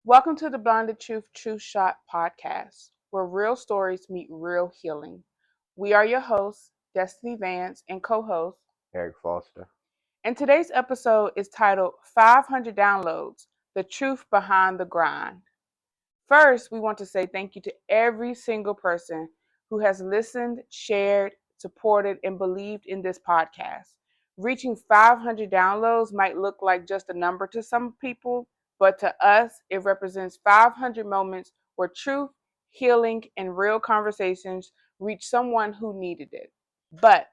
Welcome to the Blinded Truth Truth Shot podcast, where real stories meet real healing. We are your hosts, Destinnee Vance, and co-host Eric Foster. and today's episode is titled 500 Downloads, The Truth Behind the Grind. First, we want to say thank you to every single person who has listened, shared, supported, and believed in this podcast. Reaching 500 downloads might look like just a number to some people, but to us, it represents 500 moments where truth, healing, and real conversations reach someone who needed it. But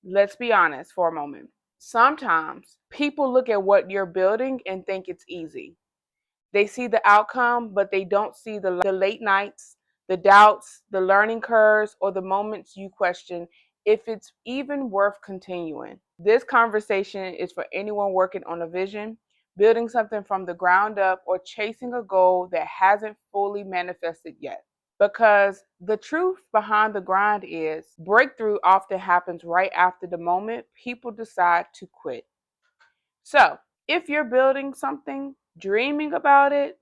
let's be honest for a moment. Sometimes people look at what you're building and think it's easy. They see the outcome, but they don't see the late nights, the doubts, the learning curves, or the moments you question if it's even worth continuing. This conversation is for anyone working on a vision, building something from the ground up, or chasing a goal that hasn't fully manifested yet. Because the truth behind the grind is breakthrough often happens right after the moment people decide to quit. So, if you're building something, dreaming about it,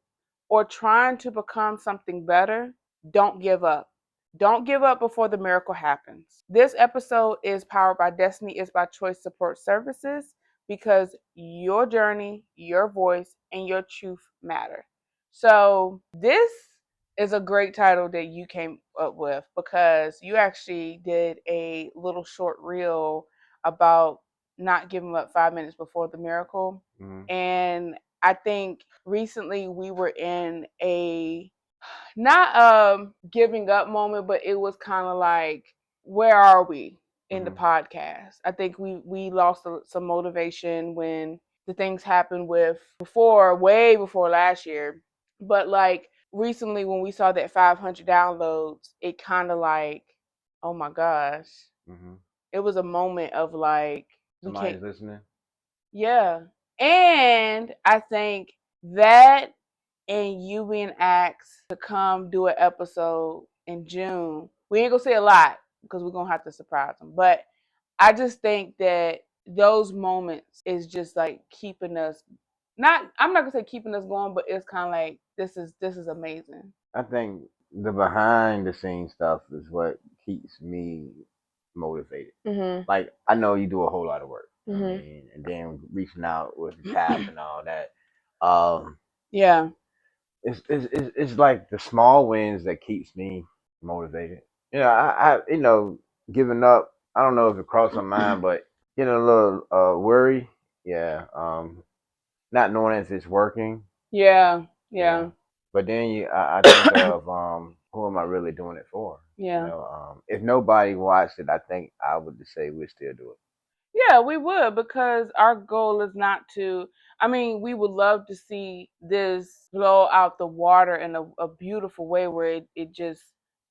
or trying to become something better, don't give up. Don't give up before the miracle happens. This episode is powered by Destinnee is by Choice Support Services because your journey, your voice, and your truth matter. So, this is a great title that you came up with because you actually did a little short reel about not giving up 5 minutes before the miracle. Mm-hmm. And I think recently we were in a not giving up moment, but it was kind of like, where are we in the podcast? I think we lost some motivation when the things happened with way before last year. But like recently when we saw that 500 downloads, it kind of like, oh my gosh, Mm-hmm. it was a moment of like, we Somebody's can't, listening. yeah. And I think that and you being asked to come do an episode in June, we ain't gonna say a lot because we're gonna have to surprise them. But I just think that those moments is just like keeping us I'm not gonna say keeping us going, but it's kind of like this is amazing. I think the behind the scenes stuff is what keeps me motivated. Mhm. Like I know you do a whole lot of work. I Mhm. mean, and then reaching out with the tap and all that. Um, Yeah. it's like the small wins that keeps me motivated. I giving up. I don't know if it crossed my mind, but getting a little worry. Yeah. Not knowing if it's working. Yeah. Yeah. Yeah. But then I think of who am I really doing it for? Yeah. If nobody watched it, I think I would just say we'd still do it. Yeah, we would because our goal is not to. I mean, we would love to see this blow out the water in a beautiful way where it just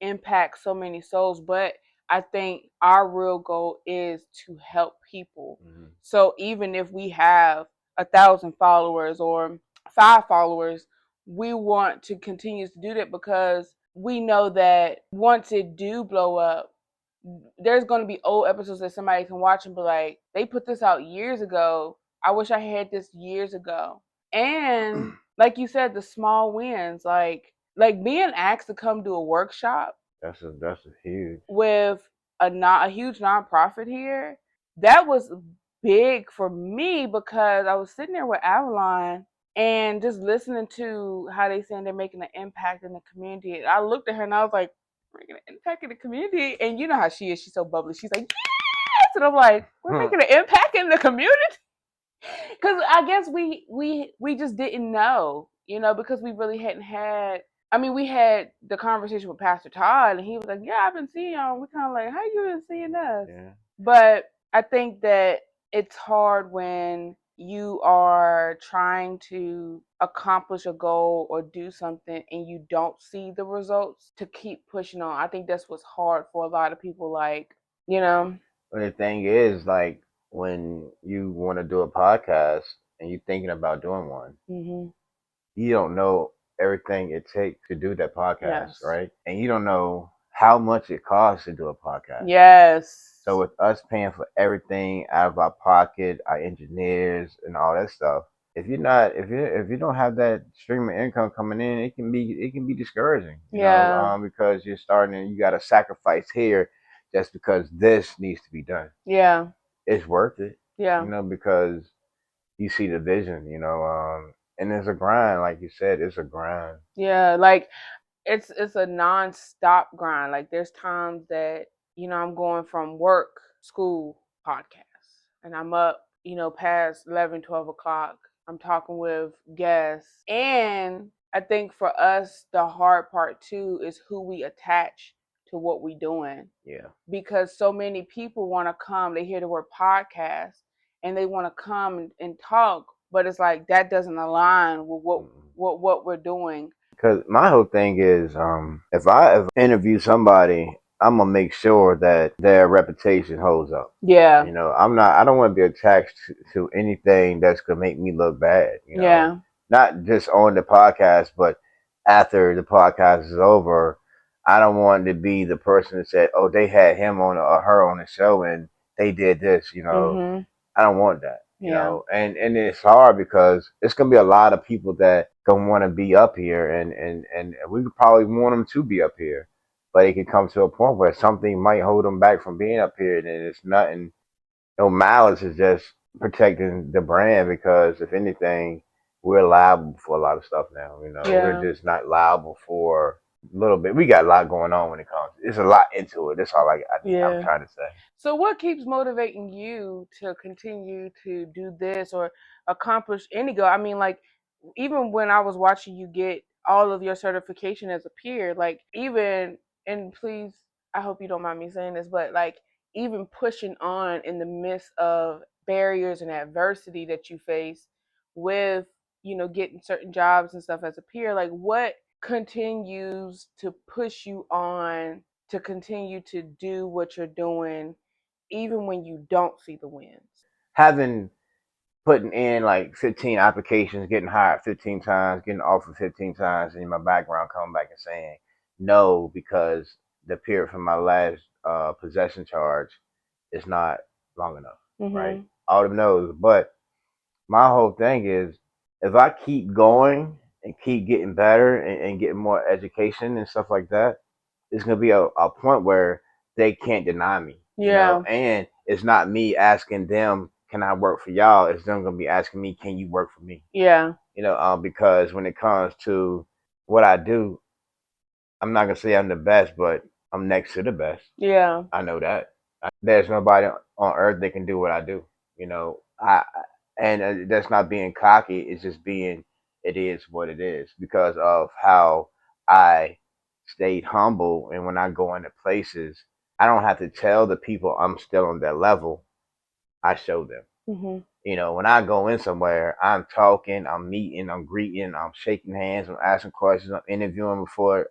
impacts so many souls. But I think our real goal is to help people. Mm-hmm. So even if we have 1,000 followers or 5 followers, we want to continue to do that because we know that once it do blow up, there's going to be old episodes that somebody can watch and be like, they put this out years ago. I wish I had this years ago. And like you said, the small wins, like being asked to come do a workshop That's a huge. with a huge nonprofit here, that was big for me because I was sitting there with Avalon and just listening to how they saying they're making an impact in the community. I looked at her and I was like, making an impact in the community. And you know how she is. She's so bubbly. She's like, yes. And I'm like, we're making an impact in the community. Because I guess we just didn't know, because we really hadn't had. I mean, we had the conversation with Pastor Todd, and he was like, "Yeah, I've been seeing y'all." We kind of like, "How you been seeing us?" Yeah. But I think that it's hard when you are trying to accomplish a goal or do something and you don't see the results to keep pushing on. I think that's what's hard for a lot of people. Like, you know. But the thing is, like, when you want to do a podcast and you're thinking about doing one, Mhm. you don't know everything it takes to do that podcast, Yes. right? And you don't know how much it costs to do a podcast. Yes. So with us paying for everything out of our pocket, our engineers and all that stuff, if you don't have that stream of income coming in, it can be discouraging, Yeah. because you're starting, you got to sacrifice here just because this needs to be done. Yeah. It's worth it, Yeah. because you see the vision, and it's a grind, like you said, it's a grind. Yeah. Like it's a non-stop grind. Like there's times that I'm going from work, school, podcast, and I'm up past 11, 12 o'clock. I'm talking with guests, and I think for us the hard part too is who we attach to what we doing, Yeah. because so many people want to come, they hear the word podcast and they want to come and talk, but it's like that doesn't align with what we're doing. Because my whole thing is, if I interview somebody, I'm gonna make sure that their reputation holds up. Yeah. I don't want to be attached to anything that's gonna make me look bad. Yeah. Not just on the podcast, but after the podcast is over, I don't want to be the person that said, "Oh, they had him on or her on the show and they did this." Mhm. I don't want that. Yeah. And it's hard because it's gonna be a lot of people that gonna want to be up here, and we could probably want them to be up here, but it can come to a point where something might hold them back from being up here, and it's nothing. No malice, is just protecting the brand, because if anything, we're liable for a lot of stuff now. We're Yeah. just not liable for a little bit. We got a lot going on when it comes. It's a lot into it. That's all I'm Yeah. trying to say. So what keeps motivating you to continue to do this or accomplish any goal? I mean, like even when I was watching you get all of your certification as a peer, like even, and please, I hope you don't mind me saying this, but like even pushing on in the midst of barriers and adversity that you face with, getting certain jobs and stuff as a peer, like what continues to push you on to continue to do what you're doing even when you don't see the wins? Having putting in like 15 applications, getting hired 15 times, getting offered 15 times, and in my background coming back and saying no because the period for my last possession charge is not long enough, right? Mhm. All of them knows. But my whole thing is, if I keep going and keep getting better and getting more education and stuff like that, it's gonna be a point where they can't deny me, Yeah. and it's not me asking them, can I work for y'all? It's them gonna be asking me, can you work for me? Yeah. Because when it comes to what I do, I'm not gonna say I'm the best, but I'm next to the best. Yeah. I know that. There's nobody on earth that can do what I do. I and that's not being cocky. It's just being. It is what it is because of how I stayed humble, and when I go into places, I don't have to tell the people I'm still on their level. I show them. Mhm. When I go in somewhere, I'm talking, I'm meeting, I'm greeting, I'm shaking hands, I'm asking questions, I'm interviewing before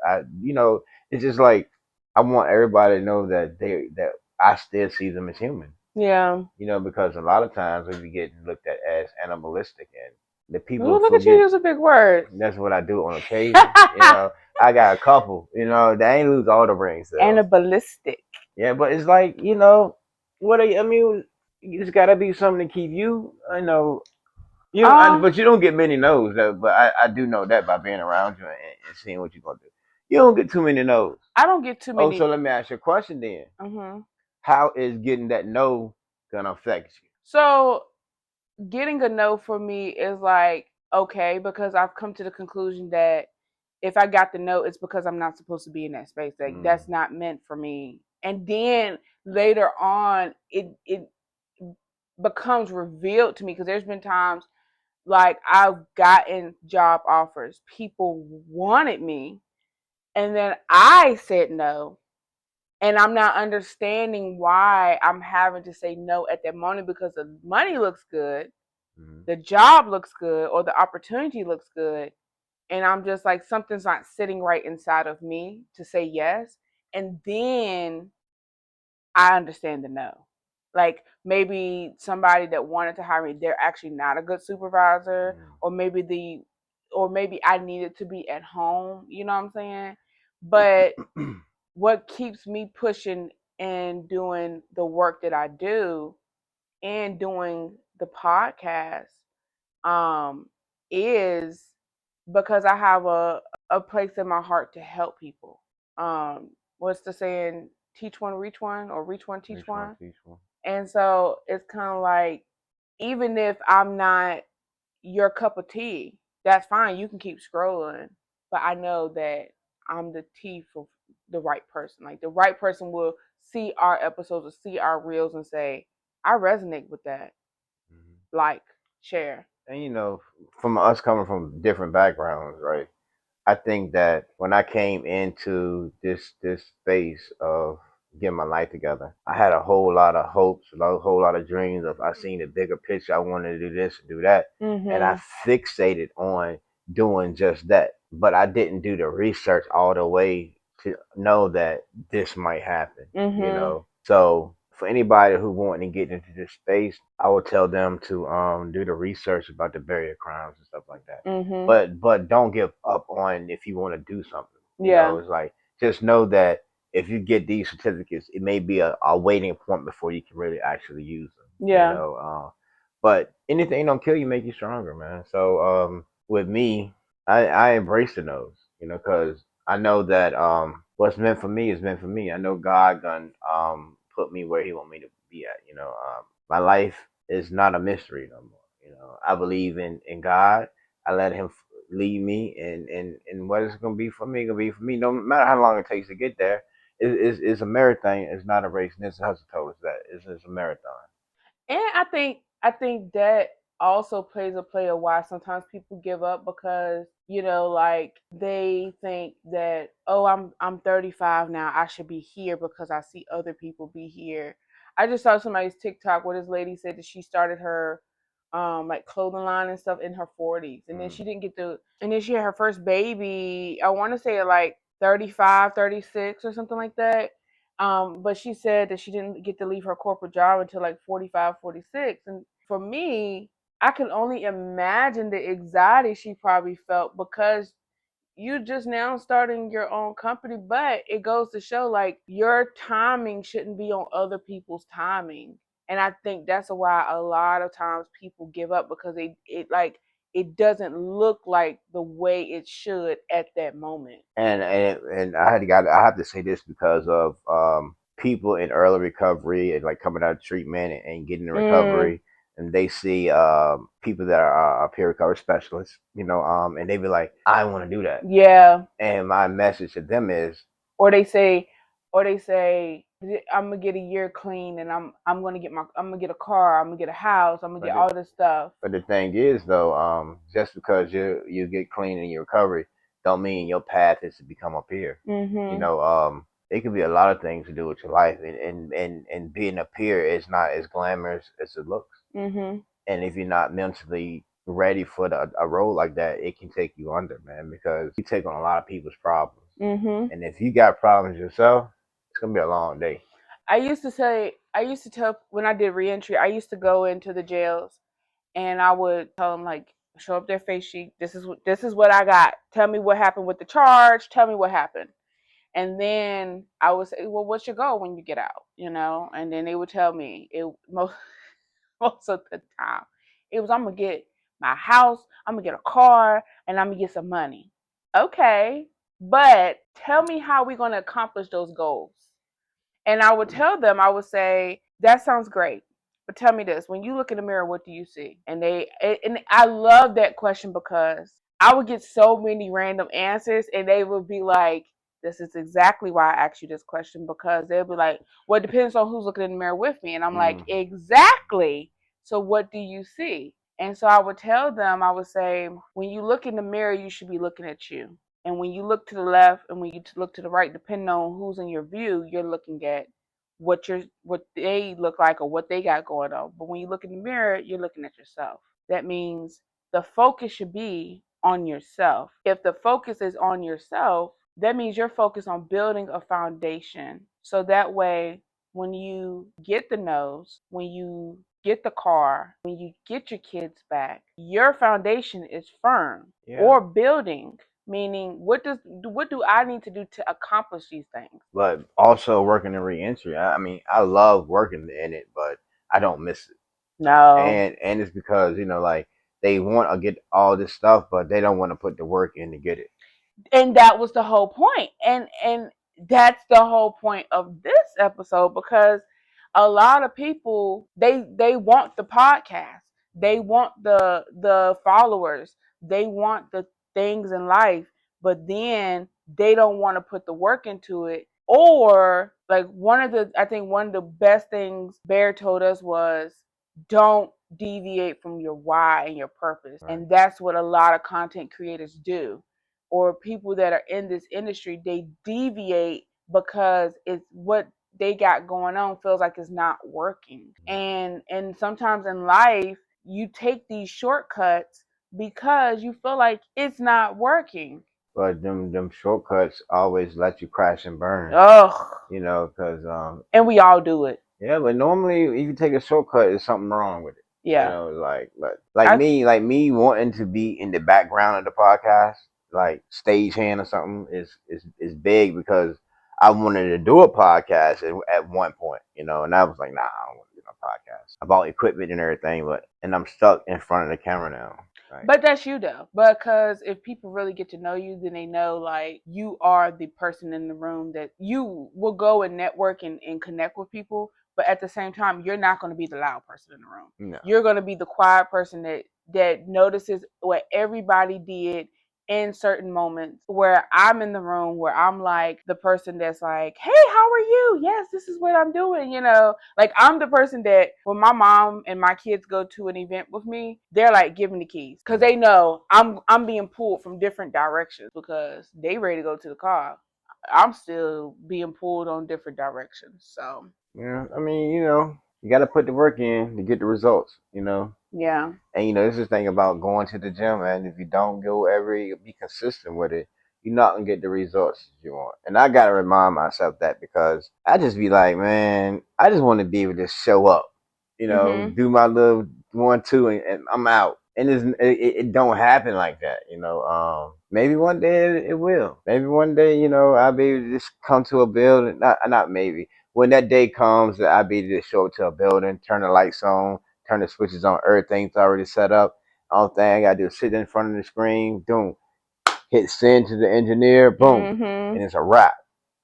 it's just like I want everybody to know that I still see them as human. Yeah. Because a lot of times we get looked at as animalistic, and the people Ooh, look at you forget use a big word. that's what I do on occasion. I got a couple. They ain't lose all the brain cells. Animalistic. Yeah, but it's like I mean, you just gotta be something to keep you. Um, But you don't get many no's. But I do know that by being around you and seeing what you're gonna do. You don't get too many no's. I don't get too Oh, so many. let me ask you a question then. Mhm. How is getting that no gonna affect you? So getting a no for me is like okay because I've come to the conclusion that if I got the no, it's because I'm not supposed to be in that space. Like Mm. that's not meant for me. And then later on, it becomes revealed to me because there's been times like I've gotten job offers, people wanted me, and then I said no. And I'm not understanding why I'm having to say no at that moment because the money looks good, Mm. the job looks good, or the opportunity looks good. And I'm just like, something's not sitting right inside of me to say yes. And then I understand the no. Like maybe somebody that wanted to hire me, they're actually not a good supervisor, or maybe I needed to be at home, you know what I'm saying? But Mm. what keeps me pushing and doing the work that I do and doing the podcast, um, is because I have a place in my heart to help people. What's the saying? Teach one, reach one, or reach one, teach Each one, one. each one. And so it's kind of like, even if I'm not your cup of tea, that's fine. You can keep scrolling, but I know that I'm the tea for the right person. Like the right person will see our episodes or see our reels and say, I resonate with that. Mm-hmm. Like, share. And from us coming from different backgrounds, right? I think that when I came into this space of getting my life together, I had a whole lot of hopes, whole lot of dreams of I seen a bigger picture. I wanted to do this and do that, and I Mhm. fixated on doing just that. But I didn't do the research all the way to know that this might happen. Mhm. So for anybody who wanting to get into this space, I would tell them to do the research about the barrier crimes and stuff like that, Mhm. but don't give up on if you want to do something. Yeah. It's like just know that if you get these certificates, it may be a waiting point before you can really actually use them. Yeah. But anything don't kill you make you stronger, man. So with me, I embrace the no's, because I know that what's meant for me is meant for me. I know God gonna put me where He want me to be at. My life is not a mystery no more. I believe in God. I let Him lead me, and what it's gonna be for me, gonna be for me. No matter how long it takes to get there, it's a marathon. It's not a race. Nipsey Hussle told us that it's a marathon. And I think that also plays a play of why sometimes people give up, because like they think that, oh, I'm 35 now, I should be here because I see other people be here. I just saw somebody's TikTok where this lady said that she started her like clothing line and stuff in her 40s, and then Mm. she didn't get to and then she had her first baby, I want to say at like 35, 36 or something like that. But she said that she didn't get to leave her corporate job until like 45, 46. And for me, I can only imagine the anxiety she probably felt, because you just now starting your own company, but it goes to show like your timing shouldn't be on other people's timing. And I think that's why a lot of times people give up, because it doesn't look like the way it should at that moment. And I have to say this because of people in early recovery and like coming out of treatment and getting in Mm, recovery, and they see people that are peer recovery specialists, and they be like, I want to do that. yeah. And my message to them is, Or they say, I'm gonna get a year clean, and I'm gonna get a car, I'm gonna get a house, I'm gonna get but it, all this stuff. but the thing is though, just because you get clean in your recovery, don't mean your path is to become a peer. Mhm. It could be a lot of things to do with your life, and being a peer is not as glamorous as it looks. Mhm. And if you're not mentally ready for a role like that, it can take you under, man, because you take on a lot of people's problems. Mhm. And if you got problems yourself, it's gonna be a long day. I used to tell when I did reentry, I used to go into the jails and I would tell them, like, show up their face sheet. This is what I got. Tell me what happened with the charge. Tell me what happened. And then I would say, well, what's your goal when you get out? And then they would tell me it most most of the time. It was, I'm gonna get my house, I'm gonna get a car, and I'm gonna get some money. Okay, but tell me how we're gonna accomplish those goals. And I would tell them, I would say, that sounds great. But tell me this, when you look in the mirror, what do you see? And I love that question, because I would get so many random answers, and they would be like, this is exactly why I asked you this question, because they'll be like, well, it depends on who's looking in the mirror with me. And I'm like, Mm. exactly. So what do you see? And so I would tell them, I would say, when you look in the mirror, you should be looking at you. And when you look to the left and when you look to the right, depending on who's in your view, you're looking at what they look like or what they got going on. But when you look in the mirror, you're looking at yourself. That means the focus should be on yourself. If the focus is on yourself, that means you're focused on building a foundation. So that way, when you get the nose, when you get the car, when you get your kids back, your foundation is firm Yeah. or building, meaning what do I need to do to accomplish these things? But also working in reentry, I mean, I love working in it, but I don't miss it. No. And it's because like they want to get all this stuff, but they don't want to put the work in to get it. And that was the whole point. And that's the whole point of this episode, because a lot of people, they want the podcast. They want the followers. They want the things in life, but then they don't want to put the work into it. Or like I think one of the best things Bear told us was, don't deviate from your why and your purpose. Right. And that's what a lot of content creators do, or people that are in this industry. They deviate because it's what they got going on feels like it's not working. And sometimes in life you take these shortcuts because you feel like it's not working. But them shortcuts always let you crash and burn. Ugh. You know, because And we all do it. yeah, but normally if you take a shortcut, there's something wrong with it. You Yeah. know, like me wanting to be in the background of the podcast, like stagehand or something, is big because I wanted to do a podcast at one point, you know, and I was like, nah, I don't want to do no podcast about equipment and everything, and I'm stuck in front of the camera now. Right. But that's you though, because if people really get to know you, then they know like you are the person in the room that you will go and network and connect with people. But at the same time, you're not going to be the loud person in the room. No. You're going to be the quiet person that notices what everybody did in certain moments, where I'm in the room, where I'm like the person that's like, hey, how are you? Yes, this is what I'm doing. You know, like I'm the person that when my mom and my kids go to an event with me, they're like, give me the keys, because they know I'm being pulled from different directions because they ready to go to the car. I'm still being pulled on different directions. So Yeah, I mean, you know, you got to put the work in to get the results. You know. yeah. And you know, this is the thing about going to the gym, man. If you don't go be consistent with it, you're not gonna get the results that you want. And I gotta remind myself that because I just be like, man, I just want to be able to show up, you know, Mhm. do my little 1, 2, and I'm out. And it don't happen like that, you know. Maybe one day it will. Maybe one day, you know, I'll be able to just come to a building. Not maybe. When that day comes, that I'll be able to show up to a building, turn the lights on, turn the switches on, everything's already set up. All thing I gotta do is sit in front of the screen, boom, hit send to the engineer, boom, and Mhm. it's a wrap.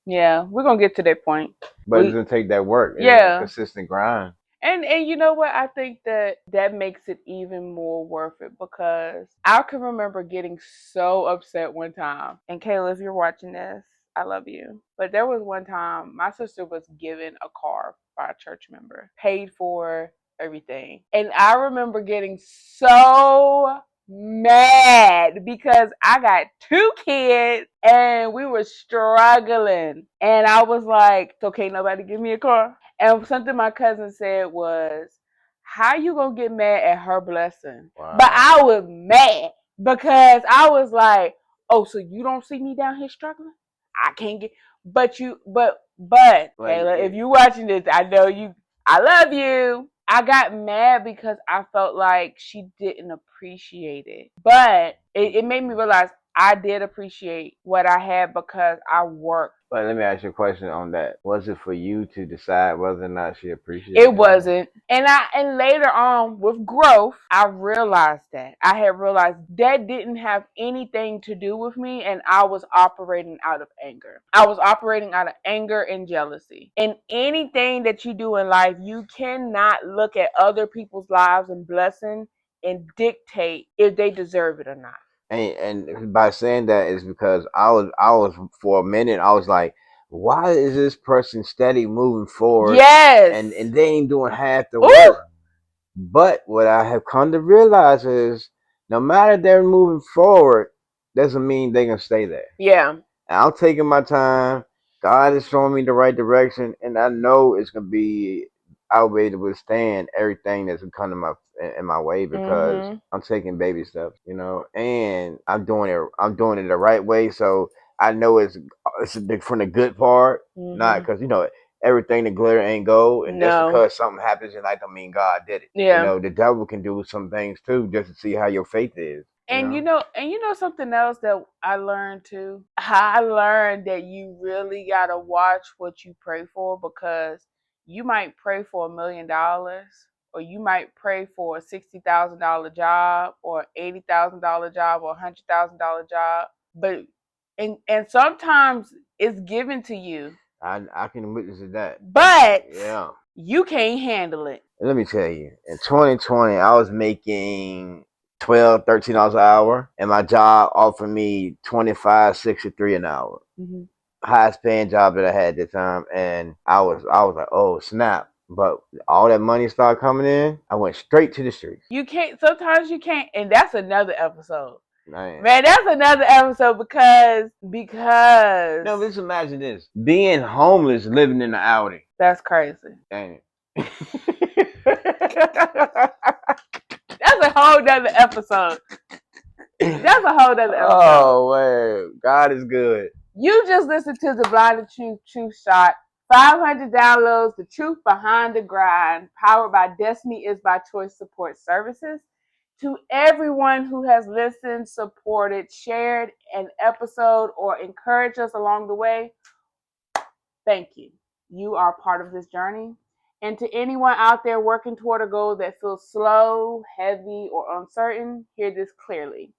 Yeah, we're gonna get to that point. But it We doesn't take that work. It's a yeah. consistent grind. And you know what? I think that makes it even more worth it, because I can remember getting so upset one time. And Kayla, if you're watching this, I love you. But there was one time my sister was given a car by a church member, paid for everything. And I remember getting so mad because I got 2 kids and we were struggling. And I was like, so can't nobody give me a car? And something my cousin said was, how you gonna get mad at her blessing? Wow. But I was mad because I was like, oh, so you don't see me down here struggling? I can't get, but Like Kayla, if you watching this, I know you, I love you. I got mad because I felt like she didn't appreciate it. But it made me realize I did appreciate what I had because I worked. But let me ask you a question on that. Was it for you to decide whether or not she appreciated It it or not? wasn't. And later on with growth, I realized that. I had realized that didn't have anything to do with me, and I was operating out of anger. I was operating out of anger and jealousy. And anything that you do in life, you cannot look at other people's lives and blessing and dictate if they deserve it or not. And by saying that is because I was for a minute I was like, why is this person steady moving forward Yes. and they ain't doing half the Ooh. work? But what I have come to realize is no matter they're moving forward, doesn't mean they're gonna stay there. Yeah. And I'm taking my time. God is showing me the right direction, and I know it's gonna be. I'll be able to withstand everything that's gonna come in my way because Mhm. I'm taking baby steps, you know, and I'm doing it. I'm doing it the right way, so I know it's from the good part, not Mhm. because you know everything that glitter ain't gold, and just No. because something happens in life don't mean God did it. You Yeah. know, the devil can do some things too, just to see how your faith is. You And know. you know something else that I learned too? I learned that you really gotta watch what you pray for, because you might pray for $1 million or you might pray for a $60,000 job or $80,000 job or $100,000 job, but and sometimes it's given to you. I can witness to that. But Yeah. you can't handle it. Let me tell you, in 2020, I was making $12, $13 an hour, and my job offered me 25, 63 an hour. Mm-hmm. Highest paying job that I had at the time, and I was like, oh snap! But all that money started coming in, I went straight to the streets. You can't. Sometimes you can't, and that's another episode. Man, That's another episode because no, just imagine this: being homeless, living in the Audi. that's crazy. Dang it. That's a whole nother episode. That's a whole nother episode. Oh man, God is good. You just listened to the Blind to Truth Shot. 500 downloads, the truth behind the grind, powered by Destinnee is by Choice Support Services. To everyone who has listened, supported, shared an episode, or encouraged us along the way, thank you. You are part of this journey. And to anyone out there working toward a goal that feels slow, heavy, or uncertain, hear this clearly.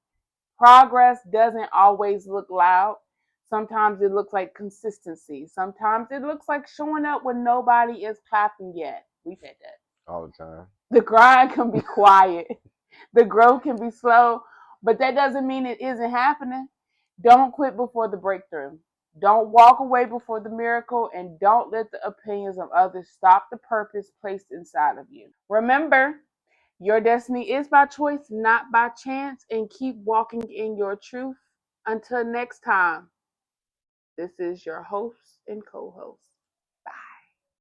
Progress doesn't always look loud. Sometimes it looks like consistency. Sometimes it looks like showing up when nobody is clapping yet. We've had that. All the time. The grind can be quiet. The growth can be slow, but that doesn't mean it isn't happening. Don't quit before the breakthrough. Don't walk away before the miracle, and don't let the opinions of others stop the purpose placed inside of you. Remember, your destiny is by choice, not by chance, and keep walking in your truth. Until next time, this is your host and co-host.